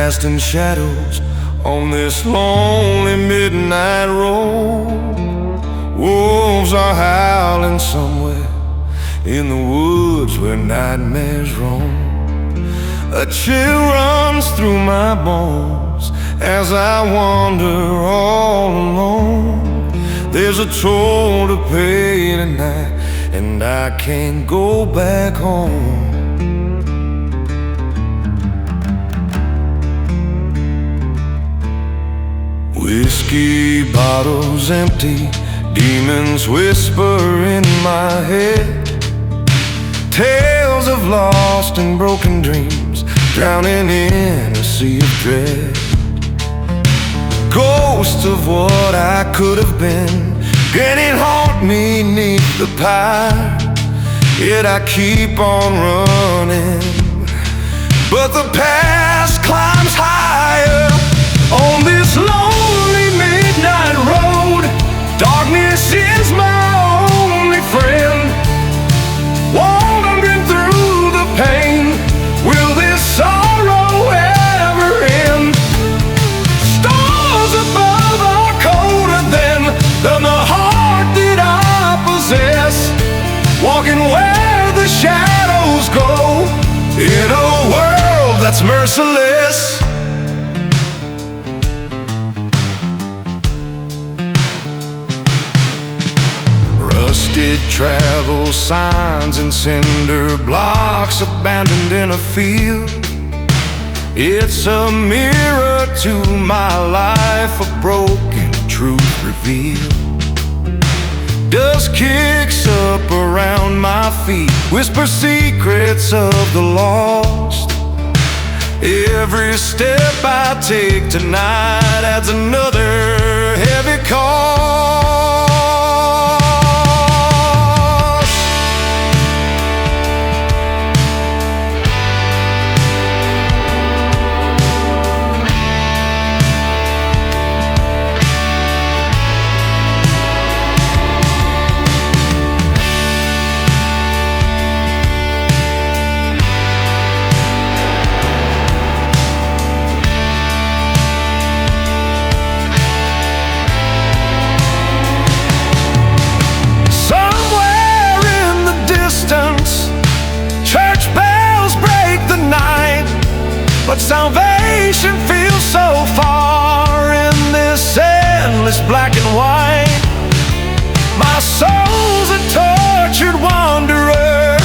casting shadows on this lonely midnight road. Wolves are howling somewhere in the woods where nightmares roam. A chill runs through my bones as I wander all alone. There's a toll to pay tonight, and I can't go back home. Whiskey bottles empty, demons whisper in my head. Tales of lost and broken dreams, drowning in a sea of dread. Ghosts of what I could have been, getting haunt me 'neath the pyre. Yet I keep on running, but the past climbs higher. On this lonely midnight road, darkness is my only friend. Wandering through the pain, will this sorrow ever end? Stars above are colder than the heart that I possess. Walking where the shadows go, in a world that's merciless. Rusted travel signs and cinder blocks abandoned in a field. It's a mirror to my life, a broken truth revealed. Dust kicks up around my feet, whisper secrets of the lost. Every step I take tonight adds another heavy cost. But salvation feels so far in this endless black and white. My soul's a tortured wanderer,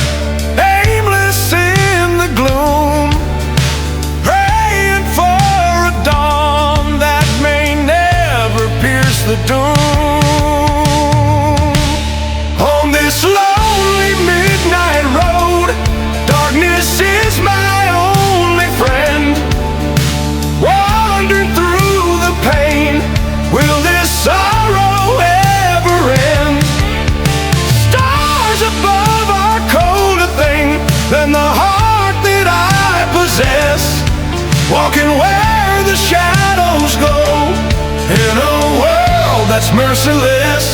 aimless in the gloom, praying for a dawn that may never pierce the doom. On this lonely midnight road, darkness is my only friend. Wandering through the pain, will this sorrow ever end? Stars above are colder thing than the heart that I possess. Walking where the shadows go, in a world that's merciless.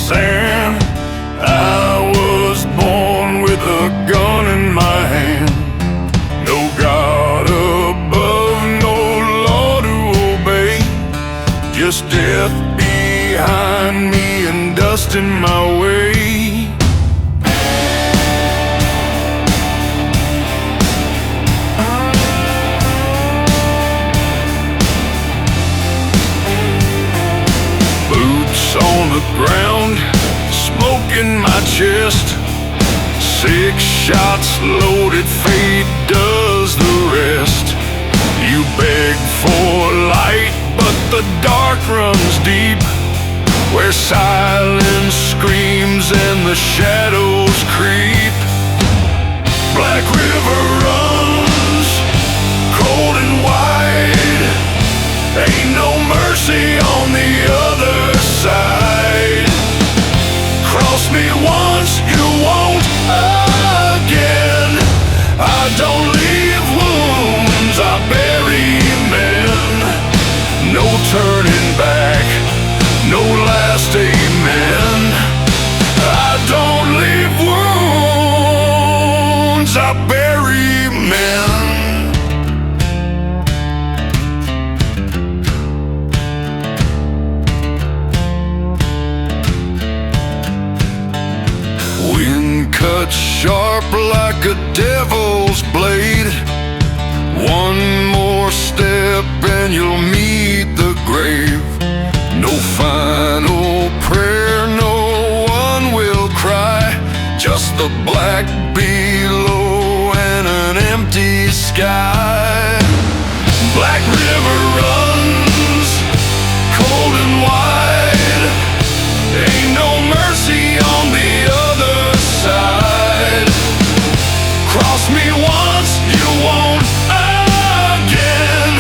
Sand. I was born with a gun in my hand. No God above, no law to obey. Just death behind me and dust in my way. Boots on the ground, smoke in my chest. 6 shots loaded, fate does the rest. You beg for light, but the dark runs deep, where silence screams and the shadows creep. Black River runs, cold and wide. Ain't no mercy on the other Cross me once, you won't again. I don't leave wounds, I bury men. No turning back, no last amen. I don't leave wounds, I bury men. Wind cuts sharp like a devil's blade. One more step and you'll meet the grave. No final prayer, no one will cry. Just the black below and an empty sky. Black river runs cold and wide. Ain't no mercy on the other side. Cross me once, you won't again.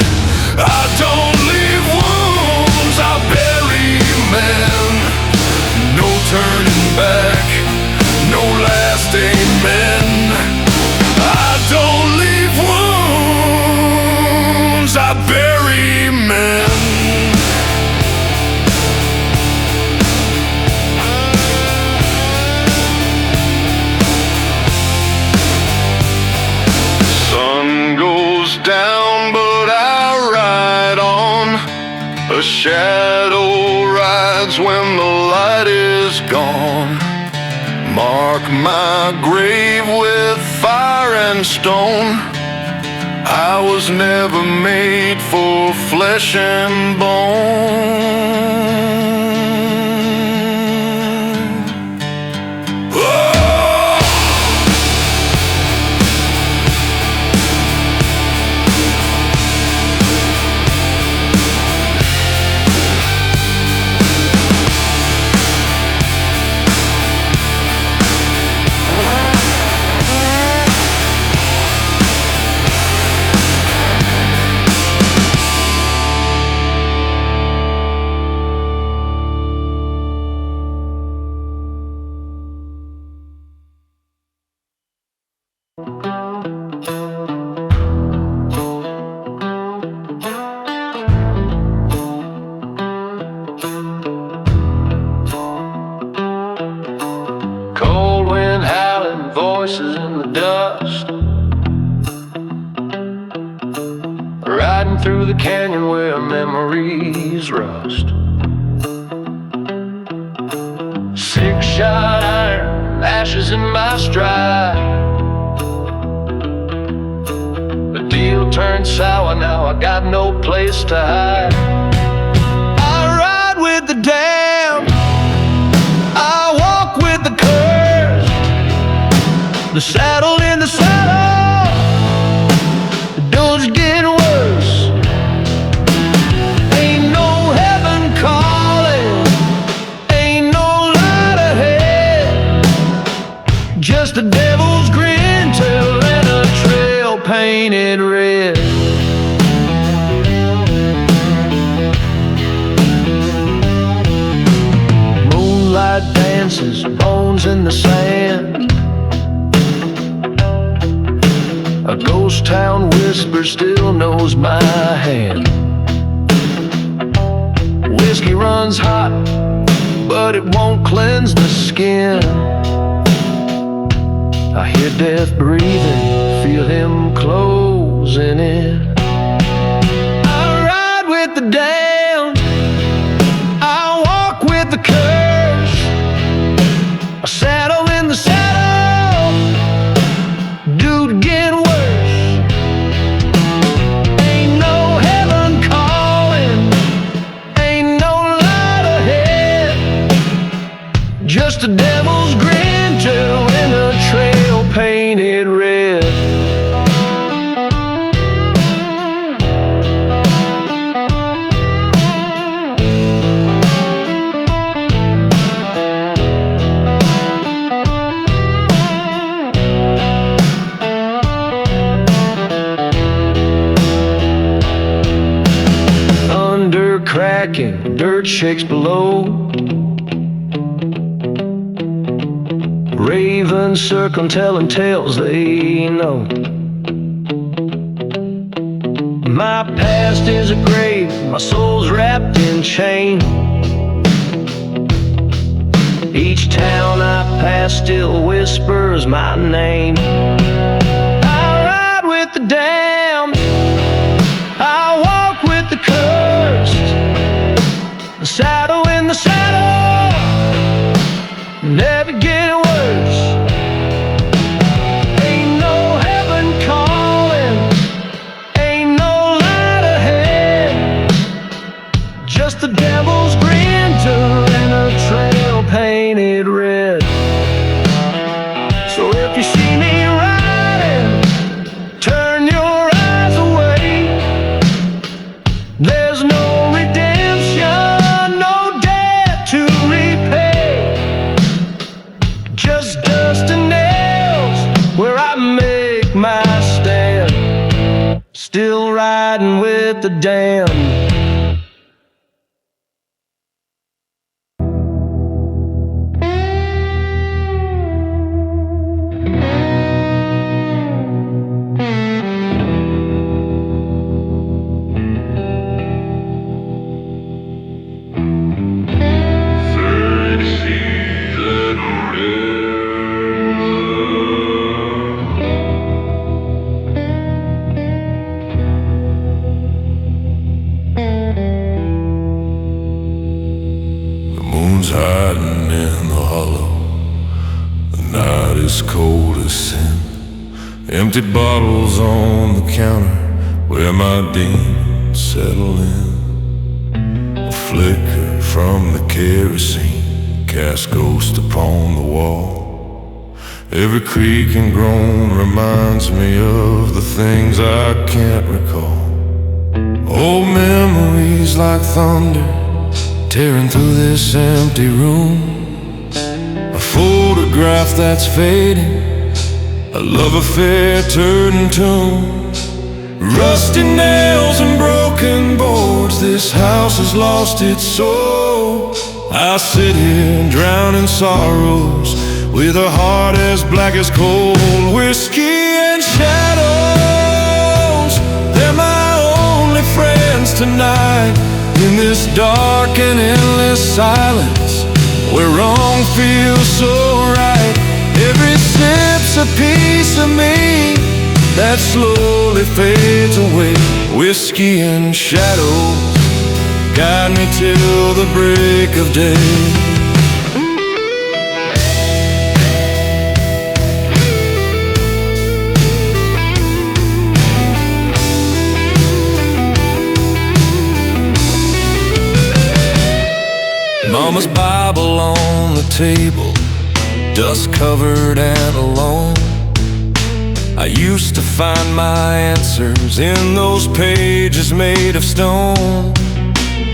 I don't leave wounds, I bury men. No turning back, no last amen. I don't leave wounds, I bury men. Sun goes down, but I ride on. A shadow rides when the light is gone. Mark my grave with fire and stone. I was never made for flesh and bone. Cold wind howling, voices in the dust. Riding through the canyon where memories rust. 6-shot iron, ashes in my stride. The deal turned sour, now I got no place to hide. I ride with the damned, I walk with the cursed. The saddle in the saddle, the door's getting worse. Ain't no heaven calling, ain't no light ahead. Just the devil's grin till in a trail painted red. Moonlight dances, bones in the sand. A ghost town whisper still knows my hand. Whiskey runs hot, but it won't cleanse the skin. I hear death breathing, feel him closing in. I ride with the damned, I walk with the curse. A saddle in the saddle, dude getting worse. Ain't no heaven calling, ain't no light ahead. Just a devil's grin till in a trail painted red. Thunder cracking, dirt shakes below. ravens circling, telling tales they know. My past is a grave, my soul's wrapped in chain. Each town I pass still whispers my name. I ride with the damned, I walk with the cursed. The saddle in the saddle, never getting worse. Ain't no heaven calling, ain't no light ahead, just the devil's grandeur and a trail painted red. So if you see me riding, turn your eyes away. There's no redemption, no debt to repay, just dust and nails where I make my stand. Still riding with the damned. Hiding in the hollow, the night is cold as sin. Empty bottles on the counter where my demons settle in. A flicker from the kerosene casts ghost upon the wall. Every creak and groan reminds me of the things I can't recall. Old memories like thunder tearing through this empty room. A photograph that's fading, a love affair turned tomb. Rusty nails and broken boards, this house has lost its soul. I sit here drowning sorrows with a heart as black as coal. Whiskey and shadows, they're my only friends tonight. In this dark and endless silence, where wrong feels so right. Every sip's a piece of me that slowly fades away. Whiskey and shadows guide me till the break of day. Mama's Bible on the table, dust covered and alone. I used to find my answers in those pages made of stone.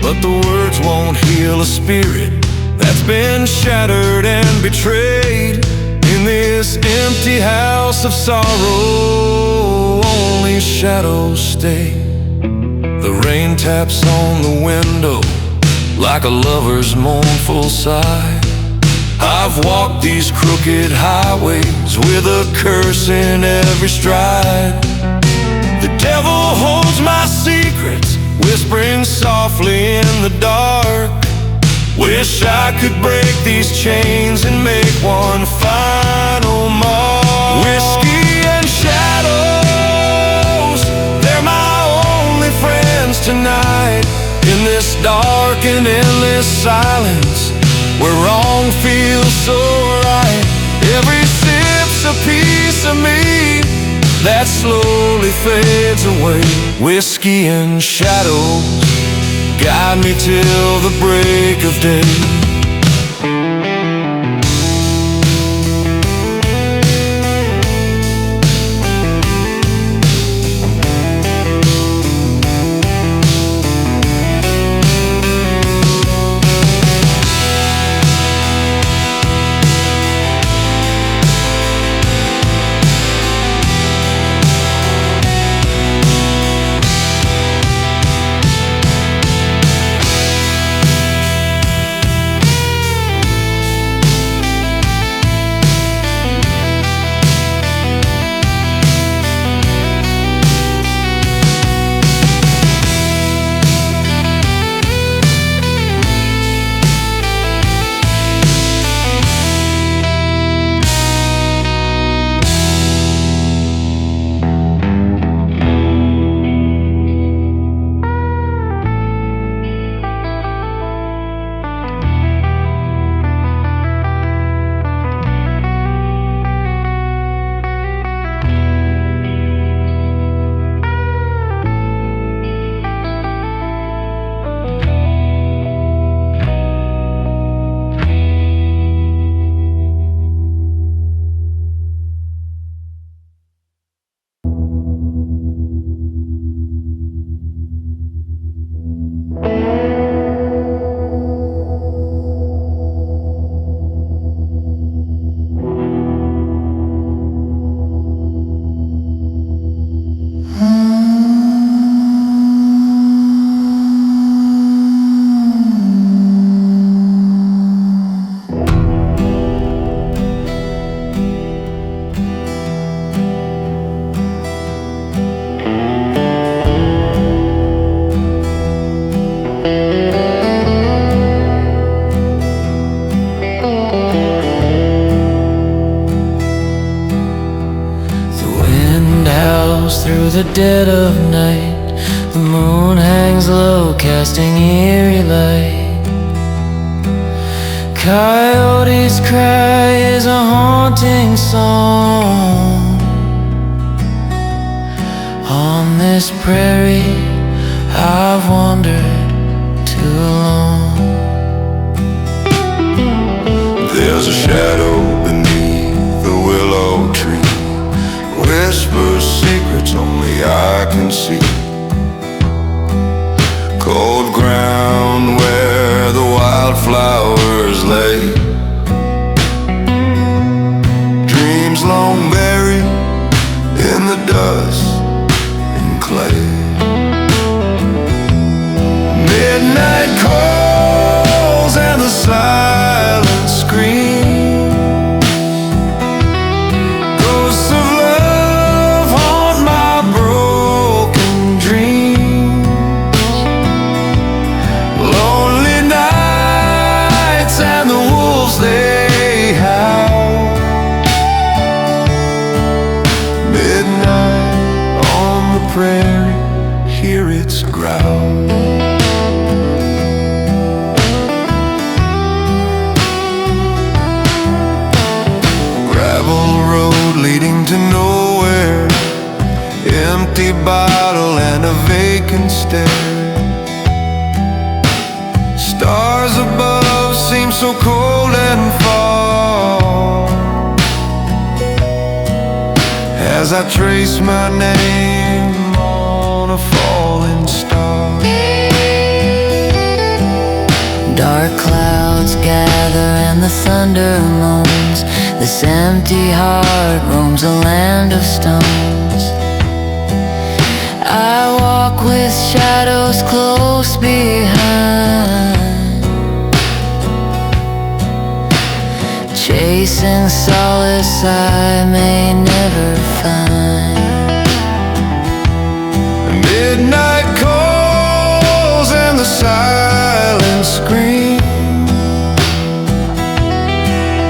But the words won't heal a spirit that's been shattered and betrayed. In this empty house of sorrow, only shadows stay. The rain taps on the window like a lover's mournful sigh. I've walked these crooked highways with a curse in every stride. The devil holds my secrets, whispering softly in the dark. Wish I could break these chains and make one final mark. Whiskey and shadows, they're my only friends tonight. In this dark and endless silence, where wrong feels so right. Every sip's a piece of me that slowly fades away. Whiskey and shadows guide me till the break of day. the dead of night, the moon hangs low, casting eerie light. Coyotes' cry is a haunting song. On this prairie I've wandered too long. There's a shadow beneath the willow tree, whispers secrets only I can see. Cold ground where the wildflowers lay, dreams long buried in the dust and clay. Midnight calls and the silent scream. Ghosts of love haunt my broken dreams. Lonely nights and the wolves they howl. Midnight on the prairie, hear its growl. Leading to nowhere, empty bottle and a vacant stare. Stars above seem so cold and far as I trace my name on a falling star. Dark clouds gather and the thunder moans. This empty heart roams a land of stones. I walk with shadows close behind, chasing solace I may never find. Midnight calls and the silent scream.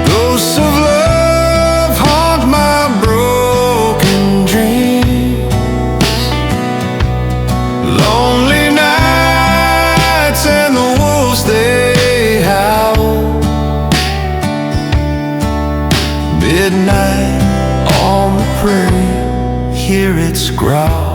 Ghosts of love haunt my broken dreams. Lonely nights and the wolves they howl. Midnight on the prairie, hear its growl.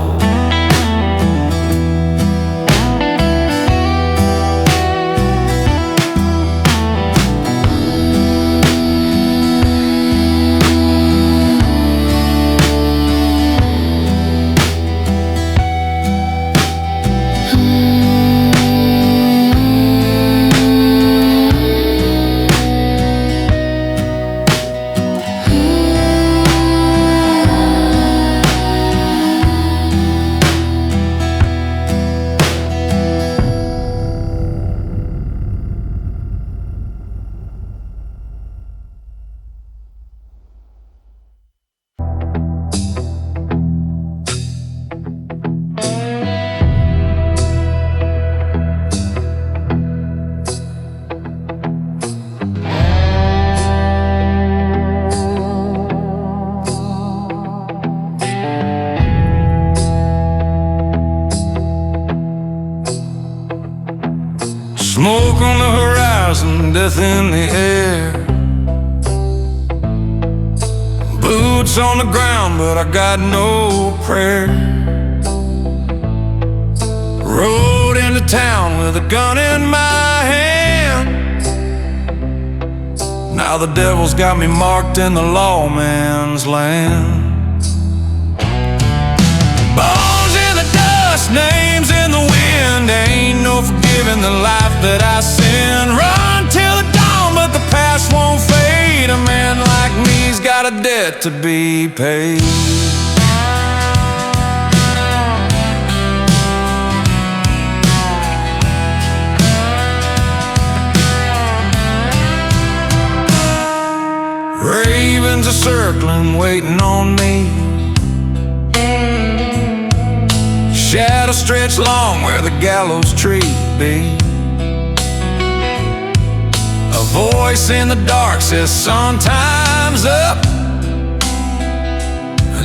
Smoke on the horizon, death in the air. Boots on the ground, but I got no prayer. Rode into town with a gun in my hand. Now the devil's got me marked in the lawman's land. Bones in the dust, names in the wind. Ain't no forgiving the life that I sin. Run till the dawn, but the past won't fade. A man like me's got a debt to be paid. Ravens are circling, waiting on me. Shadows stretch long where the gallows tree be. A voice in the dark says, "Son, time's up.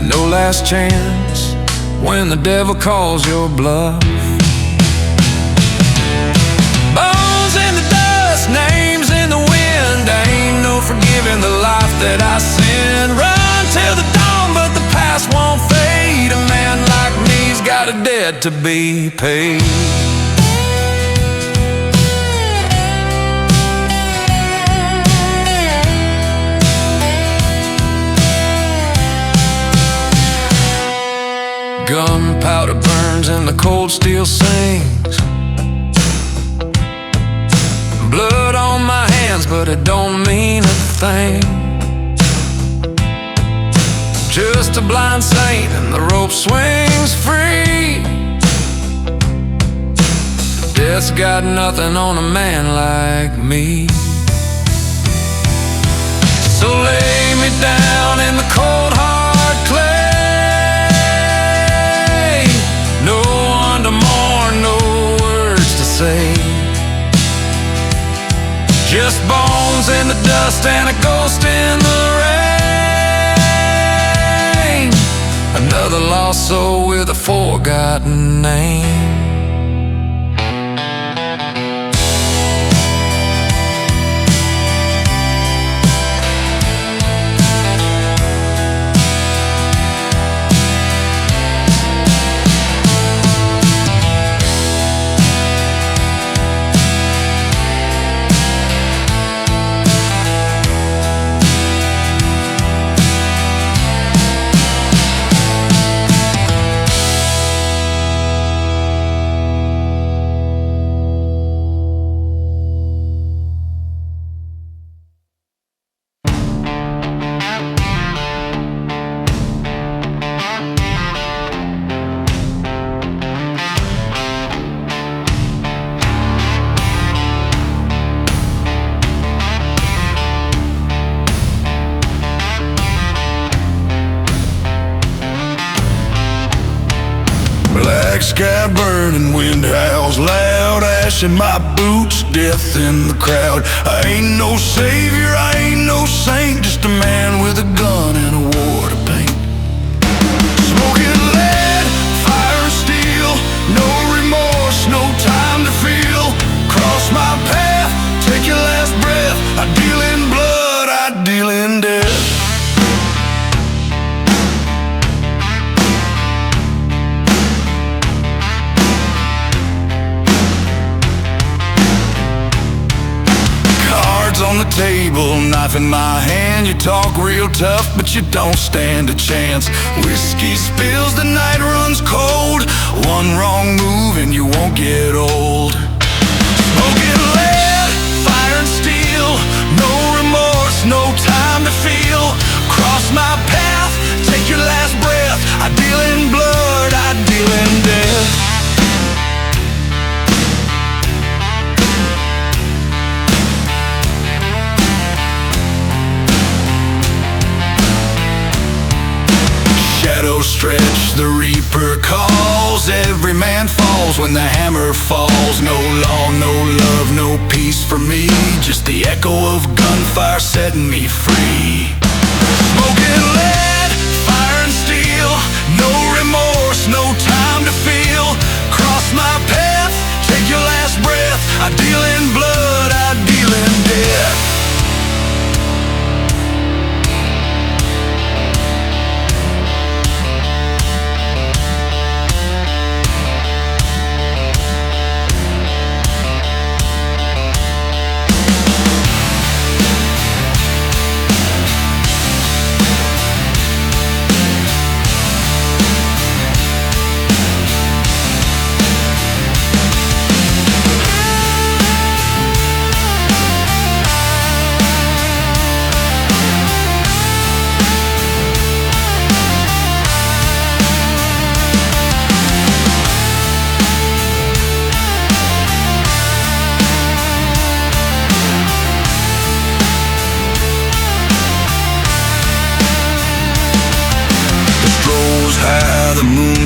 No last chance, when the devil calls your bluff. Bones in the dust, names in the wind. Ain't no forgiving the life that I sin. Run till the dawn, but the past won't fade. A man like me's got a debt to be paid. Gunpowder burns and the cold steel sings. Blood on my hands, but it don't mean a thing. Just a blind saint and the rope swings free. Death's got nothing on a man like me. So lay me down in the cold hard clay. No one to mourn, no words to say. Just bones in the dust and a ghost in the rain. Another lost soul with a forgotten name. Black sky burning, wind howls loud, ash in my boots, death in the crowd. I ain't no savior, I ain't no saint, just a man with a gun and a war to paint. Smoking lead, fire and steel, no remorse, no time to feel. Cross my path, take your last breath. I deal in blood, I deal in death. On the table, knife in my hand. You talk real tough, but you don't stand a chance. Whiskey spills, the night runs cold. One wrong move and you won't get old. Smoking lead, fire and steel, no remorse, no time to feel. Cross my path, take your last breath. I deal in blood, I deal in death. Shadows stretch, the reaper calls. Every man falls when the hammer falls. No law, no love, no peace for me. Just the echo of gunfire setting me free. Smoking lead, fire and steel, no remorse, no time to feel. Cross my path, take your last breath. I deal in blood, I deal in death.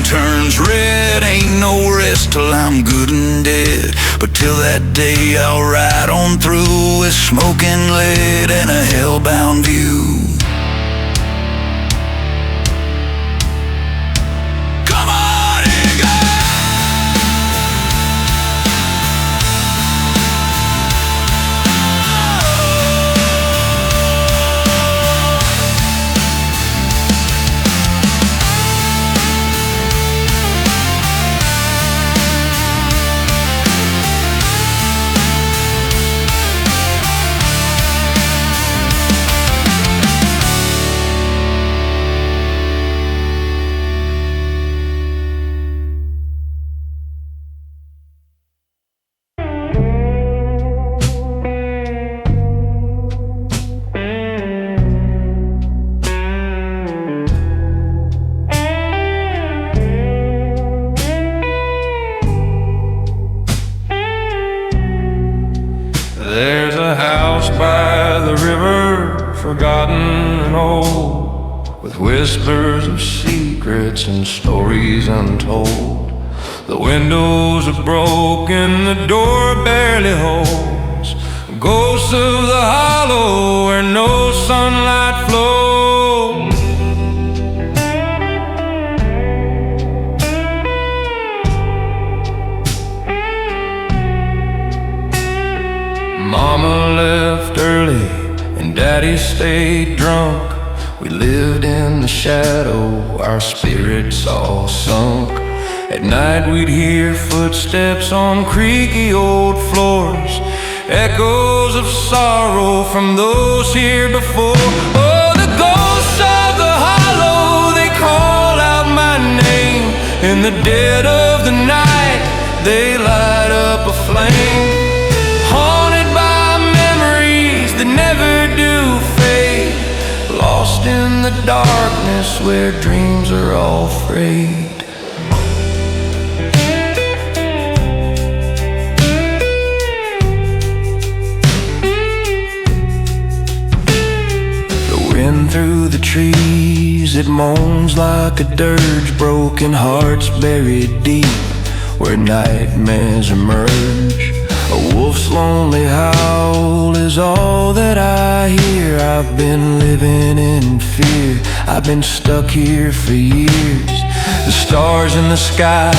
Turns red, ain't no rest till I'm good and dead. But till that day I'll ride on through with smoking lead and a hellbound view. Come on! forgotten and old, with whispers of secrets and stories untold. The windows are broken, the door barely holds, ghosts of the hollow where no sunlight flows. Mama left early and Daddy stayed drunk. We lived in the shadow, our spirits all sunk. At night we'd hear footsteps on creaky old floors, echoes of sorrow from those here before. Oh, the ghosts of the hollow, they call out my name. In the dead of the night, they light up a flame. Haunted by memories that never do fade, lost in the darkness where dreams are all frayed. Through the trees, it moans like a dirge, broken hearts buried deep where nightmares emerge. A wolf's lonely howl is all that I hear. I've been living in fear, I've been stuck here for years. The stars in the sky,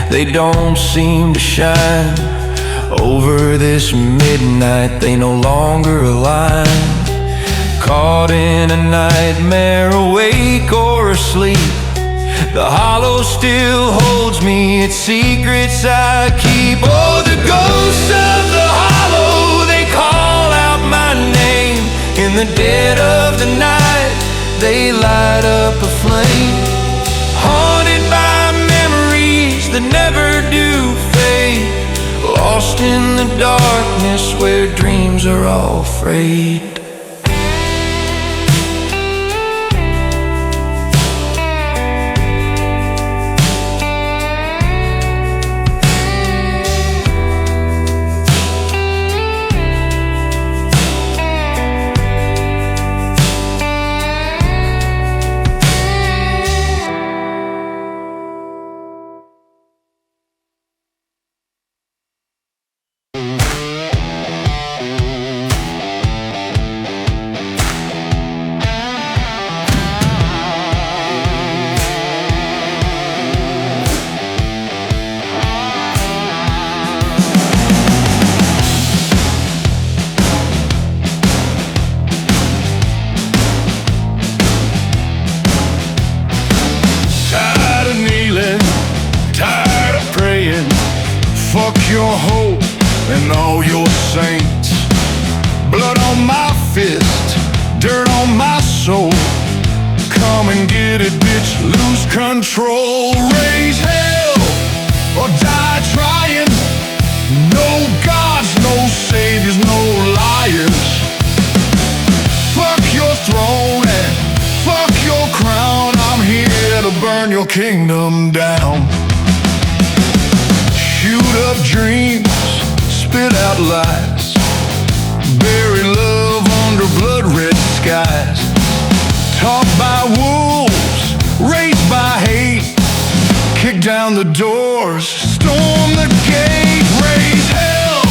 they don't seem to shine. Over this midnight, they no longer align. Caught in a nightmare, awake or asleep, the hollow still holds me, its secrets I keep. Oh, the ghosts of the hollow, they call out my name. In the dead of the night, they light up a flame. Haunted by memories that never do fade, lost in the darkness where dreams are all frayed. Your hope and all your saints. Blood on my fist, dirt on my soul. Come and get it, bitch, lose control. Raise hell or die trying. No gods, no saviors, no liars. Fuck your throne and fuck your crown. I'm here to burn your kingdom down. Shoot up dreams, spit out lies, bury love under blood-red skies. Taught by wolves, raised by hate, kick down the doors, storm the gate. Raise hell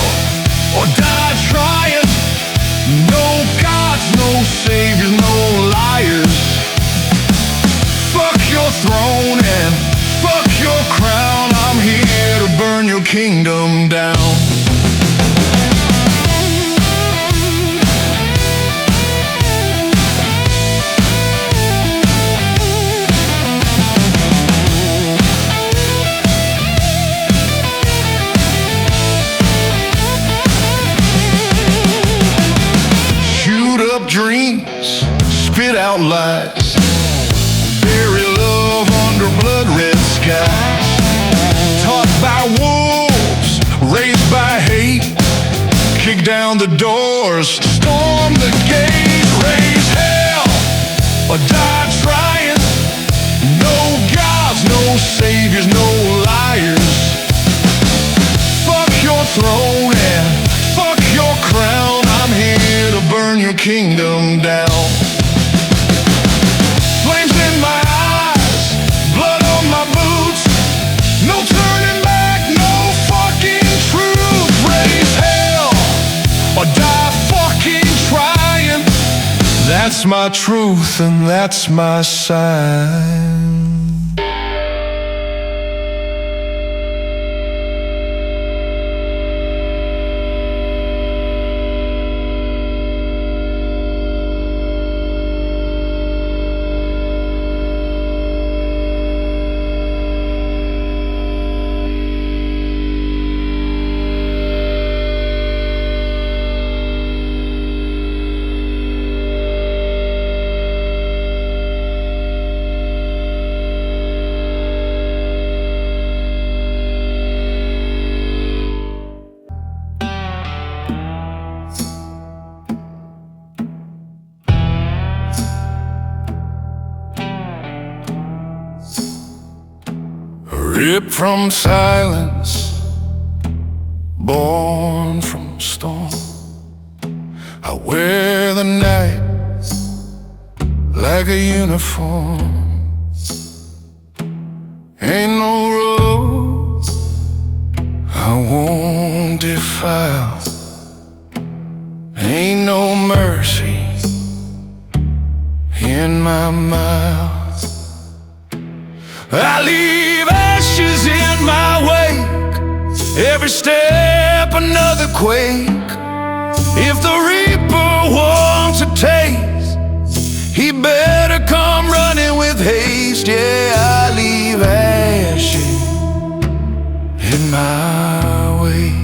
or die trying. No gods, no saviors, no liars. Fuck your throne and fuck your crown. I'm here to burn your kingdom down. Shoot up dreams, spit out lies, bury love under blood-red skies. Taught by wolves, raised by hate, kick down the doors, storm the gate. Raise hell or die trying. No gods, no saviors, no liars. Fuck your throne and fuck your crown. I'm here to burn your kingdom down. down. Flames in my eyes, blood on my boots. No turning back, no fucking truth. Raise hell or die fucking trying. That's my truth and that's my sign. Ripped from silence, born from storm. I wear the night like a uniform. Ain't no road I won't defile. Ain't no mercy in my mouth. I leave ashes in my wake, every step another quake. If the reaper wants a taste, he better come running with haste. Yeah, I leave ashes in my wake.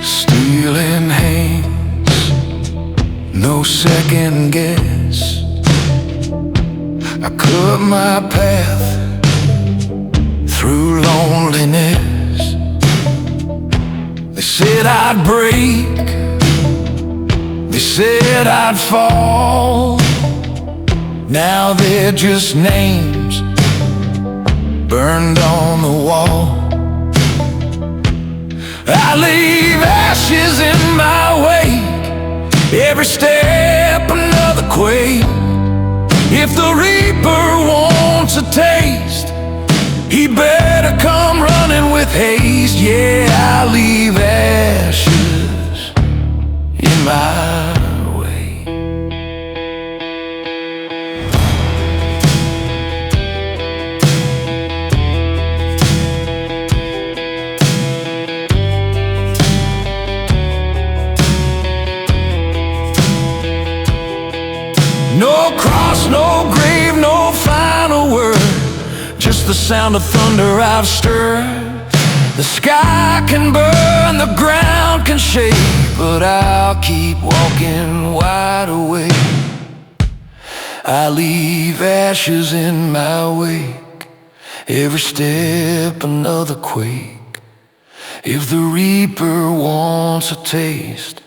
Stealing hands, no second guess. I cut my path through loneliness. They said I'd break, they said I'd fall. Now they're just names burned on the wall. I leave ashes in my wake, every step another quake. If the reaper wants a taste, he better come running with haste. Yeah, I leave ashes in my wake. No cross, no grave, no final word, just the sound of thunder I've stirred. The sky can burn, the ground can shake, but I'll keep walking wide awake. I leave ashes in my wake, every step another quake. If the reaper wants a taste,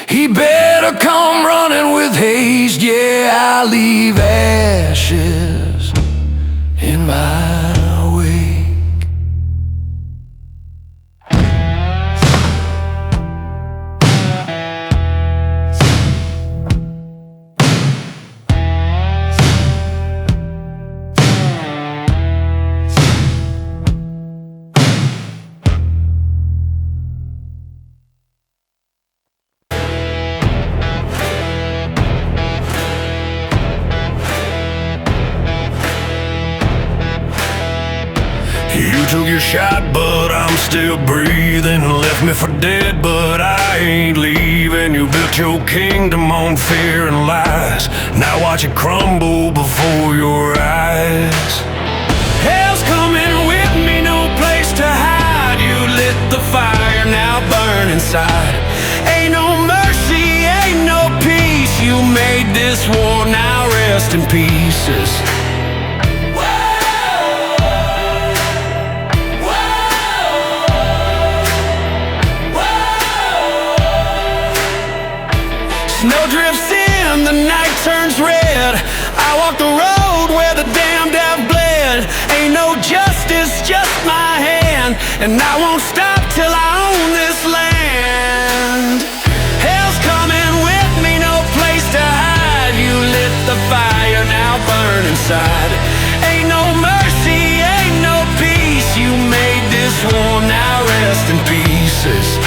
he better come running with haste. Yeah, I leave ashes in my wake. You took your shot, but I'm still breathing. Left me for dead, but I ain't leaving. You built your kingdom on fear and lies. Now watch it crumble before your eyes. Hell's coming with me, no place to hide. You lit the fire, now burn inside. Ain't no mercy, ain't no peace. You made this war, now rest in pieces. Snow drifts in, the night turns red, I walk the road where the damned have bled. Ain't no justice, just my hand, and I won't stop till I own this land. Hell's coming with me, no place to hide. You lit the fire, now burn inside. Ain't no mercy, ain't no peace. You made this war, now rest in pieces.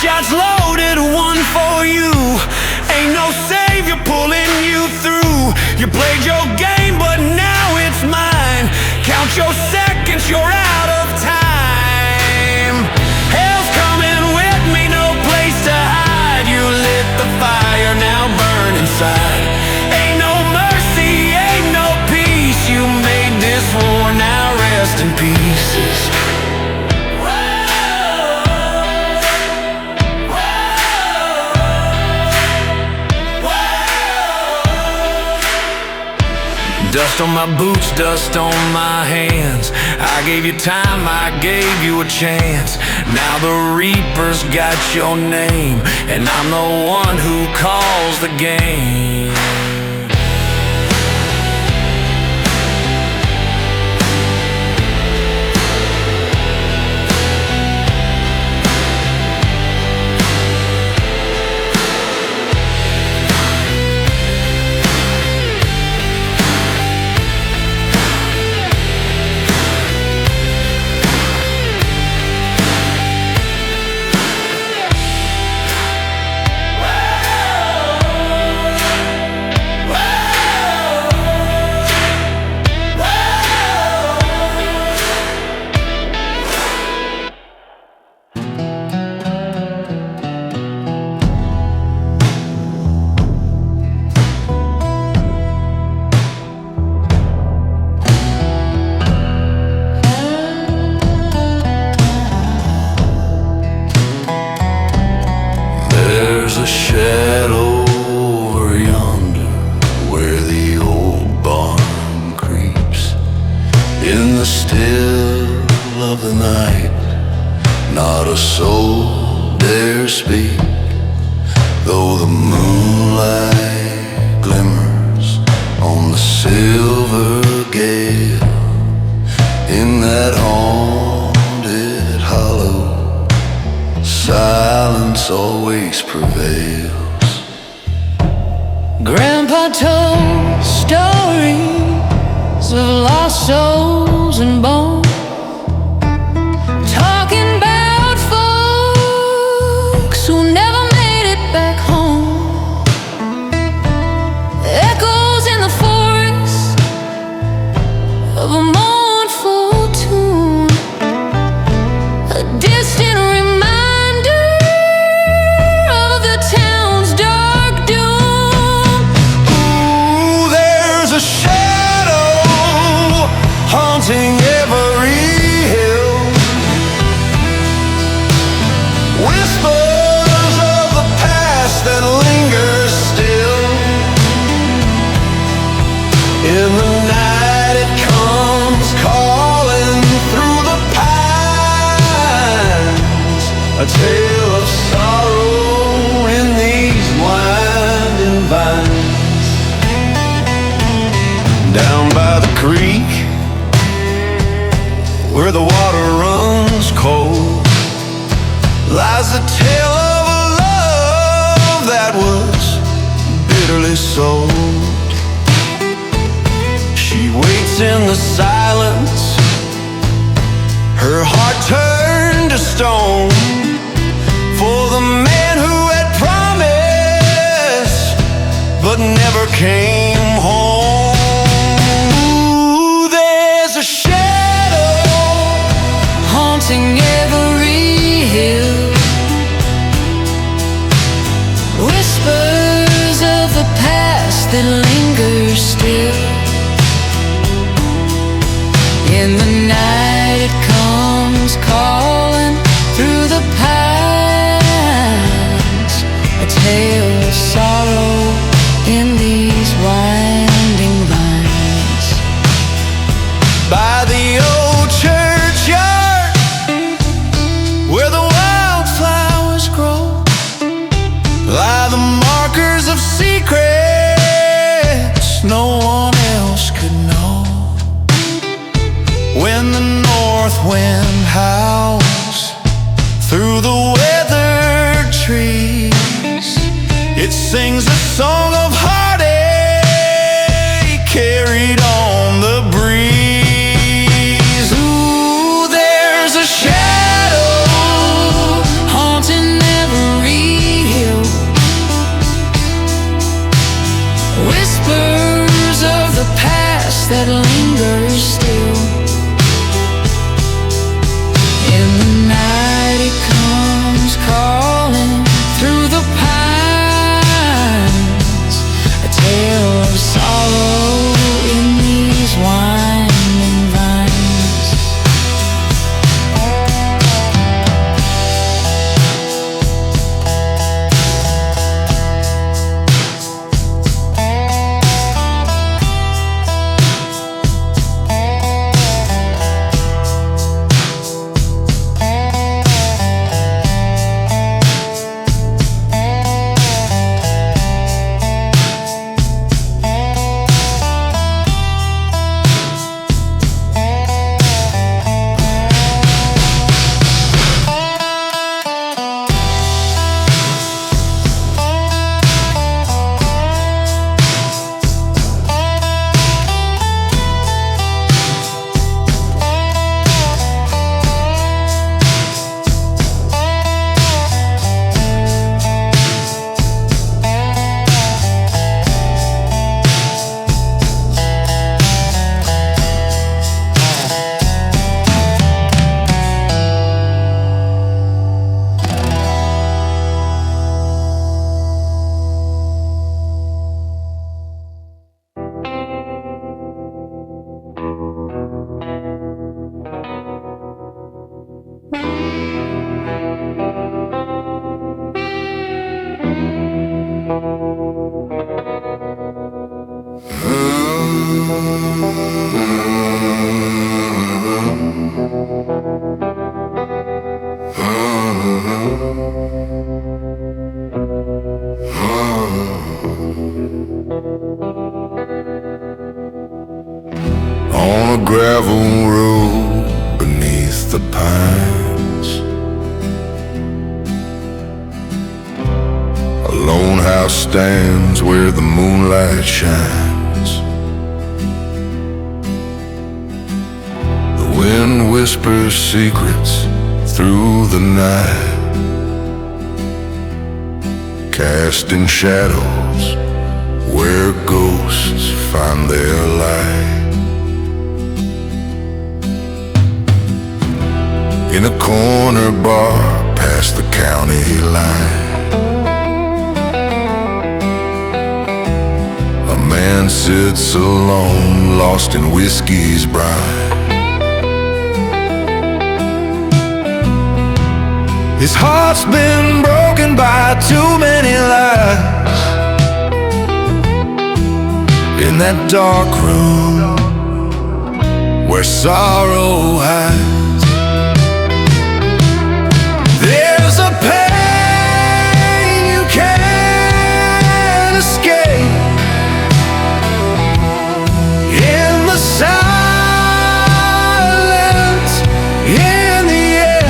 Shots loaded, one for you. Ain't no savior pulling you through. You played your game, but now it's mine. Count your seconds, you're out of time. Hell's coming with me, no place to hide. You lit the fire, now burn inside. Ain't no mercy, ain't no peace. You made this war, now rest in pieces. Dust on my boots, dust on my hands. I gave you time, I gave you a chance. Now the Reaper's got your name, and I'm the one who calls the game. Not a soul dare speak, though the moonlight glimmers on the silver gale. In that haunted hollow, silence always prevails. Grandpa told stories of lost souls and bones, who never made it back home. Echoes in the forest of a mournful tune, a distant reminder of the town's dark doom. Ooh, there's a shadow haunting every hill. Whisper that lingers still. In the night it comes calling through the pines, a tale of sorrow in these winding vines. Down by the creek, where the water runs cold, lies a tale that was bitterly sold. She waits in the silence, her heart turned to stone, for the man who had promised but never came home. Ooh, there's a shadow haunting every hill, whispers of the past that linger still. In the night it comes calling through the pines, a tale of sorrow in these winding vines. By when the north wind howls through the weathered trees. It sings a song of heartache carried on the breeze. Ooh, there's a shadow haunting every hill, whispers of the past that lingers still. In the night it comes calling through the pines, a tale of sorrow in these winding vines. On a gravel road beneath the pines, a lone house stands where the moonlight shines. The wind whispers secrets through the night, casting shadows where ghosts find their light. In a corner bar past the county line, a man sits alone, lost in whiskey's brine. His heart's been broken by too many lies. In that dark room where sorrow hides, there's a pain you can't escape. In the silence, in the air,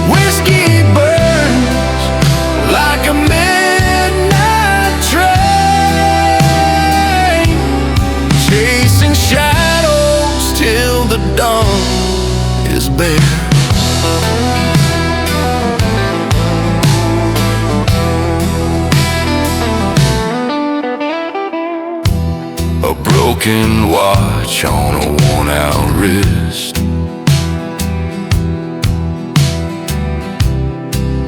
whiskey burns like a midnight train, chasing shadows till the dawn is bare. A broken watch on a worn-out wrist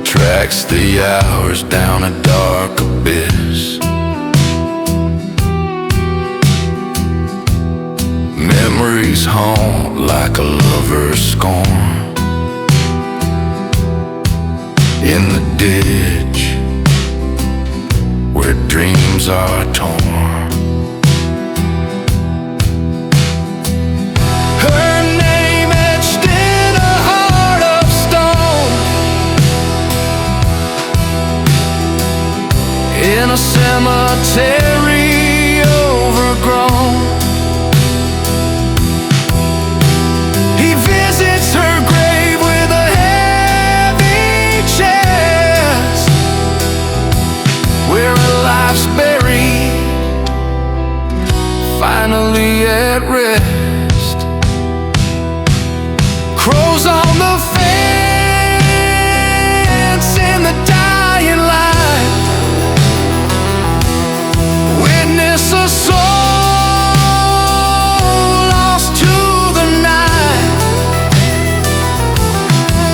tracks the hours down a dark abyss. Memories haunt like a lover's scorn in the ditch where dreams are torn. Her name etched in a heart of stone, in a cemetery overgrown. at rest. Crows on the fence in the dying light. Witness a soul lost to the night.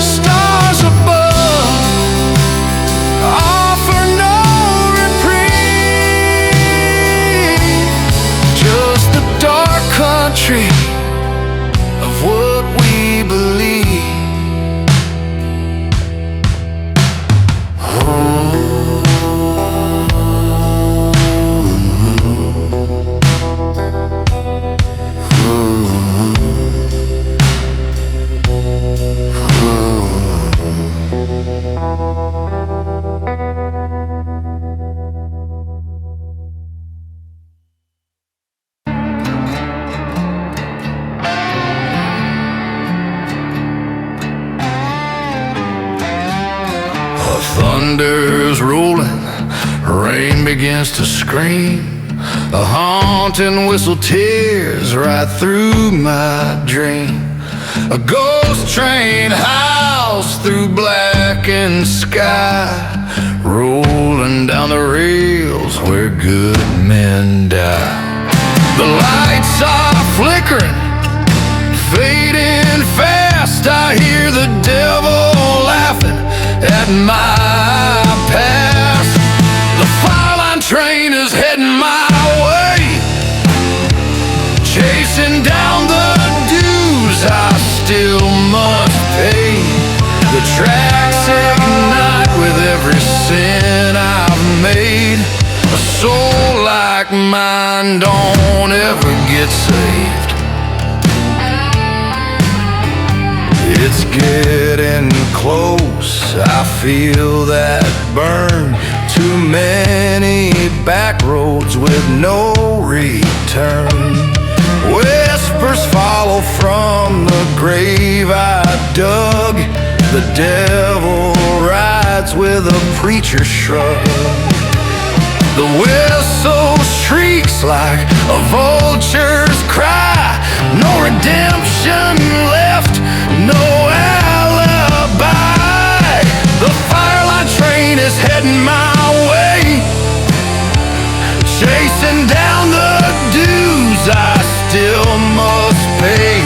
Stars above offer no reprieve. Just the dark country of what we believe. Thunder's rolling, rain begins to scream. A haunting whistle tears right through my dream. A ghost train howls through blackened sky, rolling down the rails where good men die. The lights are flickering, fading fast. I hear the devil laughing at my past. The fireline train is heading my way, chasing down the dues I still must pay. The tracks ignite with every sin I've made. A soul like mine don't ever get saved. It's getting close, I feel that burn. Too many back roads with no return. Whispers follow from the grave I dug. The devil rides with a preacher's shrug. The whistle shrieks like a vulture's cry. No redemption left, no alibi. The fireline train is heading my way, chasing down the dues I still must pay.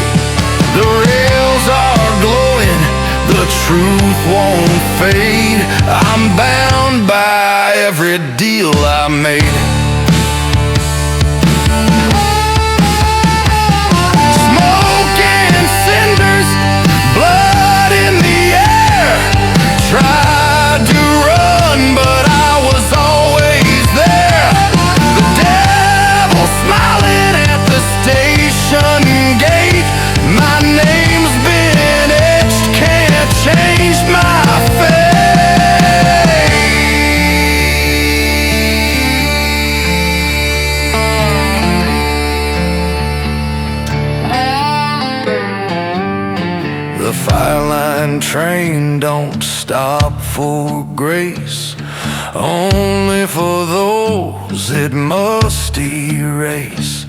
The rails are glowing, the truth won't fade. I'm bound by every deal I made. Tried to run, but I was always there. The devil smiling at the station gate. My name's been etched, can't change my fate. The fireline train don't stop for grace, only for those it must erase.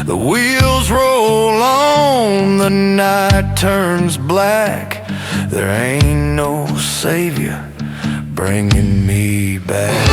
The wheels roll on, the night turns black. There ain't no savior bringing me back.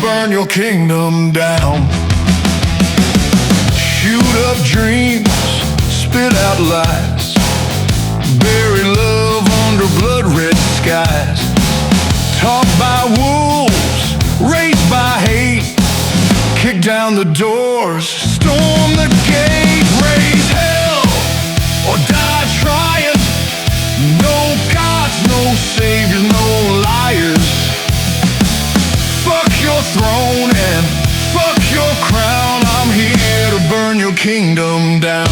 burn your kingdom down. Shoot up dreams, spit out lies, bury love under blood-red skies. Taught by wolves, raised by hate, kick down the doors, storm the gate, raise hell or die trying. No gods, no saviors, no liars. Fuck your throne and fuck your crown. I'm here to burn your kingdom down.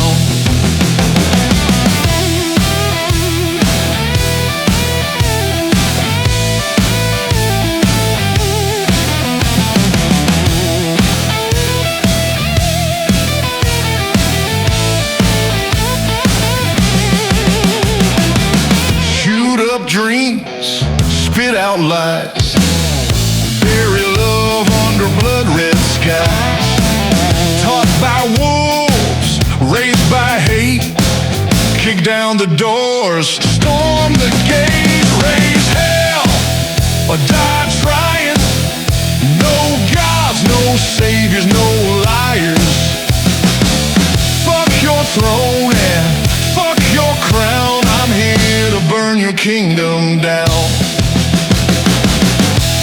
Dreams, spit out lies, bury love under blood-red skies. Taught by wolves, raised by hate, kick down the doors, storm the gate, raise hell or die trying. No gods, no saviors, no liars. Fuck your throne and fuck your crown. I'm here to burn your kingdom down.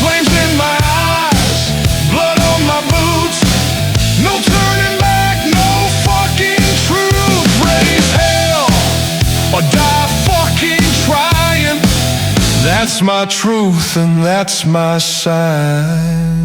Flames in my eyes, blood on my boots. No turning back, no fucking truth. Raise hell or die fucking trying. That's my truth and that's my sign.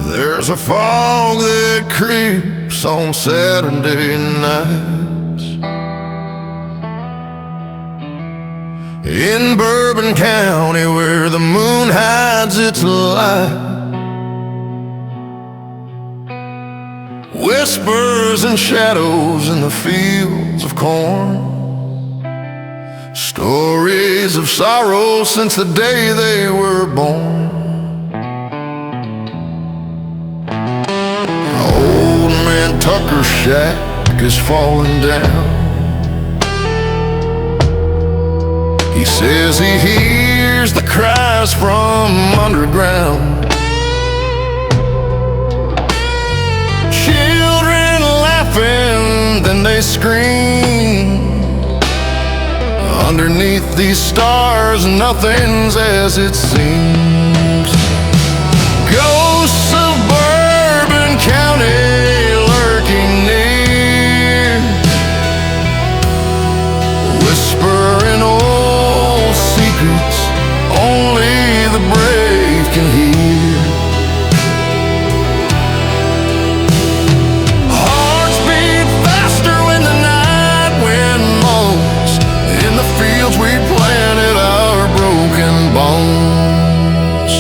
There's a fog that creeps on Saturday nights in Bourbon County where the moon hides its light. Whispers and shadows in the fields of corn, stories of sorrow since the day they were born. Tucker's shack is falling down. He says he hears the cries from underground. Children laughing, then they scream. Underneath these stars, nothing's as it seems. Ghosts of Bourbon County whispering old secrets only the brave can hear. Hearts beat faster when the night wind moans. In the fields we planted our broken bones.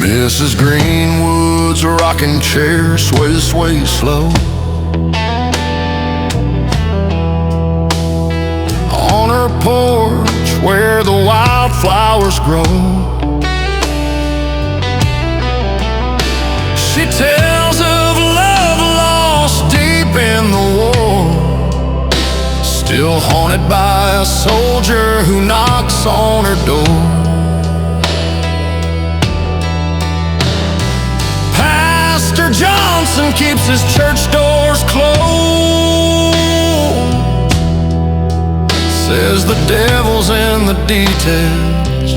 Mrs. Greenwood's rocking chair sways, sways slow. On her porch where the wildflowers grow, she tells of love lost deep in the war, still haunted by a soldier who knocks on her door. Pastor Johnson keeps his church doors closed, says the devil's in the details,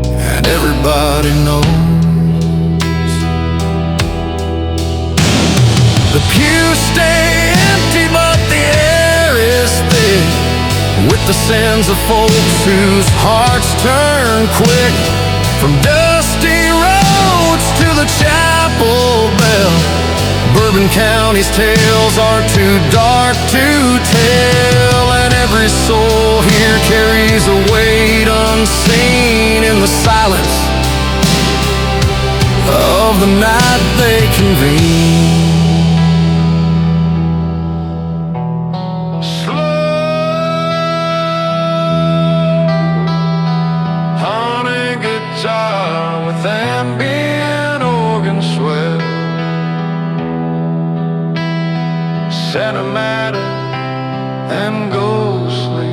and everybody knows. The pews stay empty, but the air is thick with the sins of folks whose hearts turn quick From dusty roads to the chapel bell, Bourbon County's tales are too dark to tell, and every soul here carries a weight unseen in the silence of the night they convene. With ambient organ swell, cinematic and ghostly.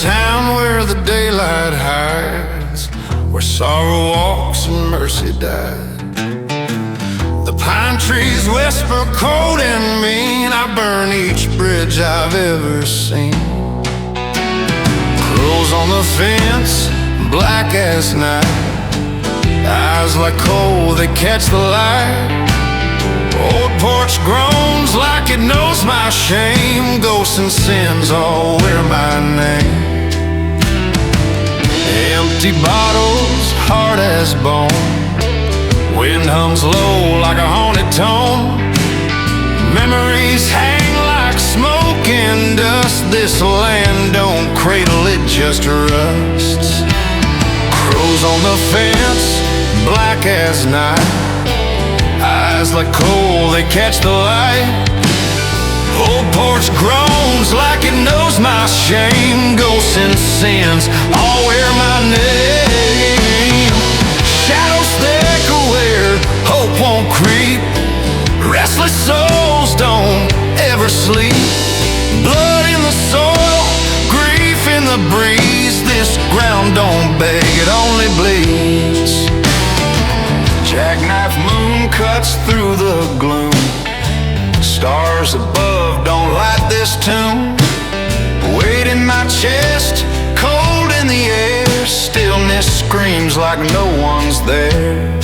Town where the daylight hides, where sorrow walks and mercy died. The pine trees whisper cold and mean. I burn each bridge I've ever seen. Crows on the fence, black as night, eyes like coal, they catch the light. Old porch groans like it knows my shame. Ghosts and sins all wear my name. Empty bottles, hard as bone. Wind hums low like a haunted tone. Memories hang like smoke and dust. This land don't cradle, it just rusts. Crows on the fence, black as night, eyes like coal, they catch the light. Old porch groans like it knows my shame. Ghosts and sins all wear my name. Shadows thick where hope won't creep. Restless souls don't ever sleep. Blood in the soil, grief in the breeze. This ground don't beg, it only bleeds. Jackknife moon cuts through the gloom. Stars above don't light this tomb. Weight in my chest, cold in the air. Stillness screams like no one's there.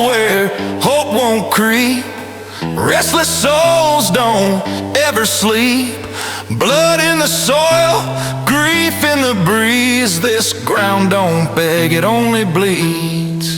Where hope won't creep. Restless souls don't ever sleep. Blood in the soil, grief in the breeze. This ground don't beg, it only bleeds.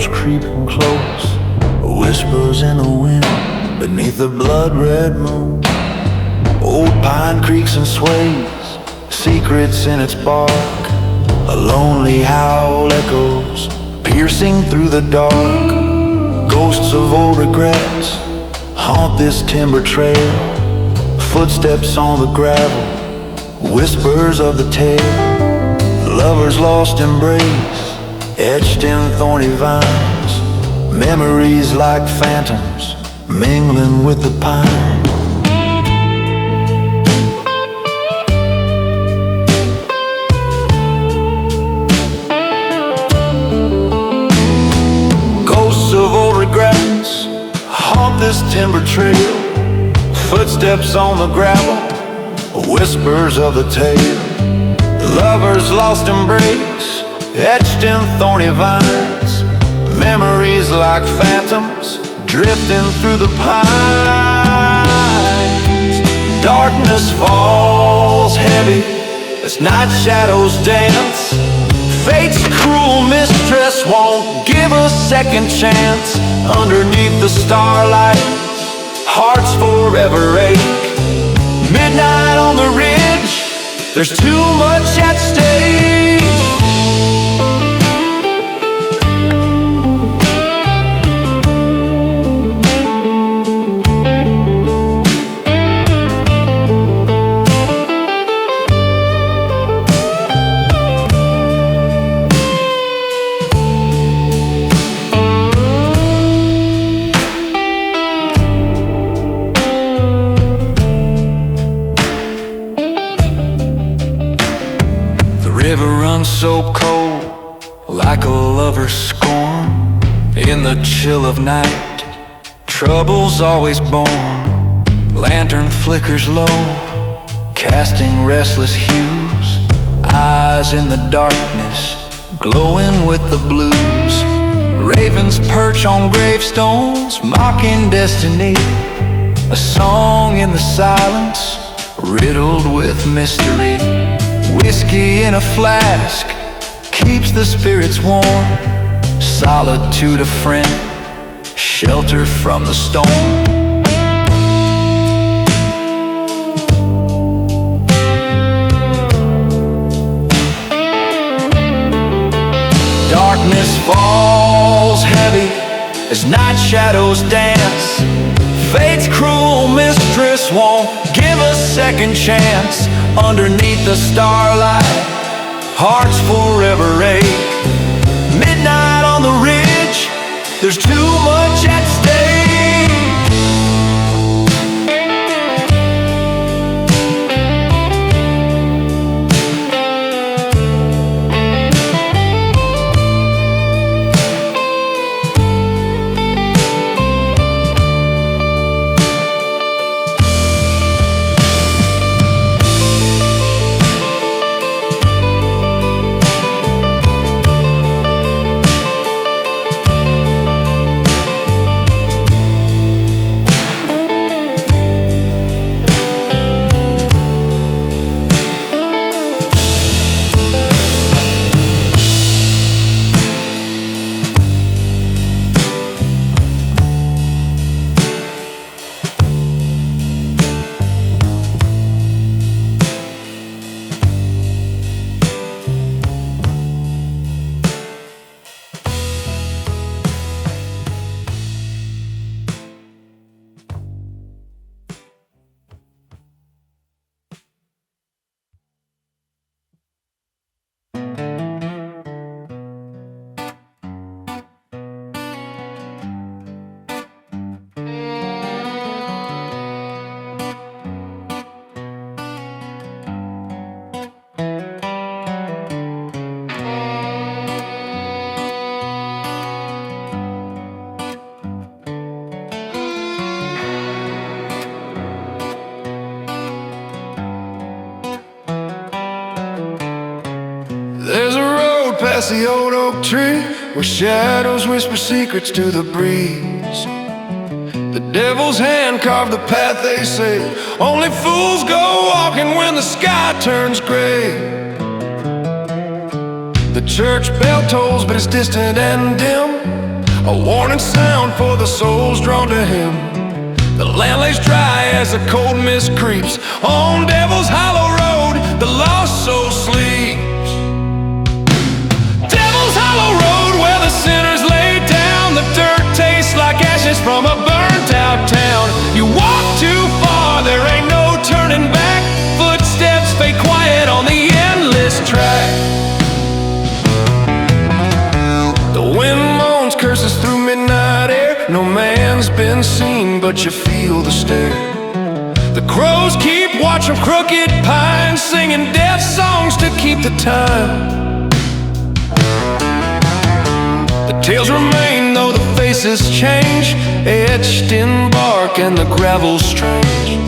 Creeping close, whispers in the wind beneath the blood-red moon. Old pine creaks and sways, secrets in its bark. A lonely howl echoes, piercing through the dark. Ghosts of old regrets haunt this timber trail. Footsteps on the gravel, whispers of the tale. Lovers lost embrace, etched in thorny vines. Memories like phantoms, mingling with the pine. this timber trail, footsteps on the gravel, whispers of the tale. Lovers' lost embrace, etched in thorny vines, memories like phantoms drifting through the pines. Darkness falls heavy as night shadows dance. Fate's cruel mistress won't give a second chance. Underneath the starlight, hearts forever ache. Midnight on the ridge, there's too much at stake. So cold, like a lover's scorn. In the chill of night, trouble's always born. Lantern flickers low, casting restless hues. Eyes in the darkness, glowing with the blues. Ravens perch on gravestones, mocking destiny. A song in the silence, riddled with mystery. Whiskey in a flask keeps the spirits warm. Solitude a friend, shelter from the storm. Darkness falls heavy as night shadows dance. Fate's cruel mistress won't give a second chance. Underneath the starlight, hearts forever ache. Midnight on the ridge, there's too much at stake. Past the old oak tree, where shadows whisper secrets to the breeze. The devil's hand carved the path, they say. Only fools go walking when the sky turns gray. The church bell tolls, but it's distant and dim, a warning sound for the souls drawn to him. The land lays dry as the cold mist creeps. On Devil's Hollow Road, the lost soul sleeps. Hollow road where the sinners lay down. The dirt tastes like ashes from a burnt out town. You walk too far, there ain't no turning back. Footsteps fade quiet on the endless track. The wind moans curses through midnight air. No man's been seen, but you feel the stare. The crows keep watch from crooked pines, singing death songs to keep the time. The tales remain though the face faces change, etched in bark and the gravel strange.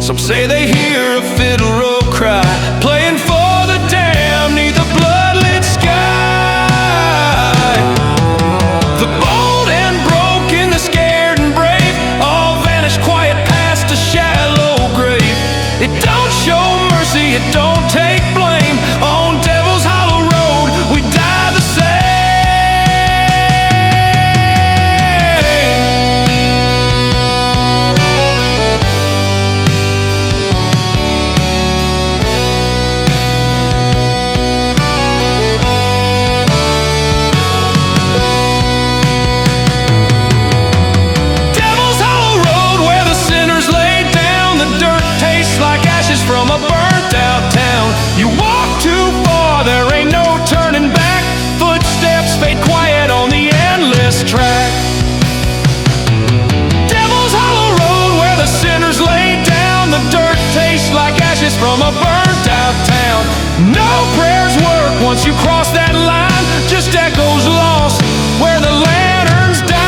Some say they hear a fiddle roll cry, playing for the damned neath a bloodlit sky. The bold and broken, the scared and brave, all vanish quiet past a shallow grave. It don't show mercy, it don't take blame. On Devil's Hollow Road, we die the same. Devil's Hollow Road, where the sinners lay down, the dirt tastes like ashes from a burnt out town. You walk too far, there ain't no turning back. Footsteps fade quiet on the endless track. Devil's Hollow Road, where the sinners lay down, the dirt tastes like ashes from a burnt out town. No prayers work once you cross that line, just echoes lost where the lanterns die.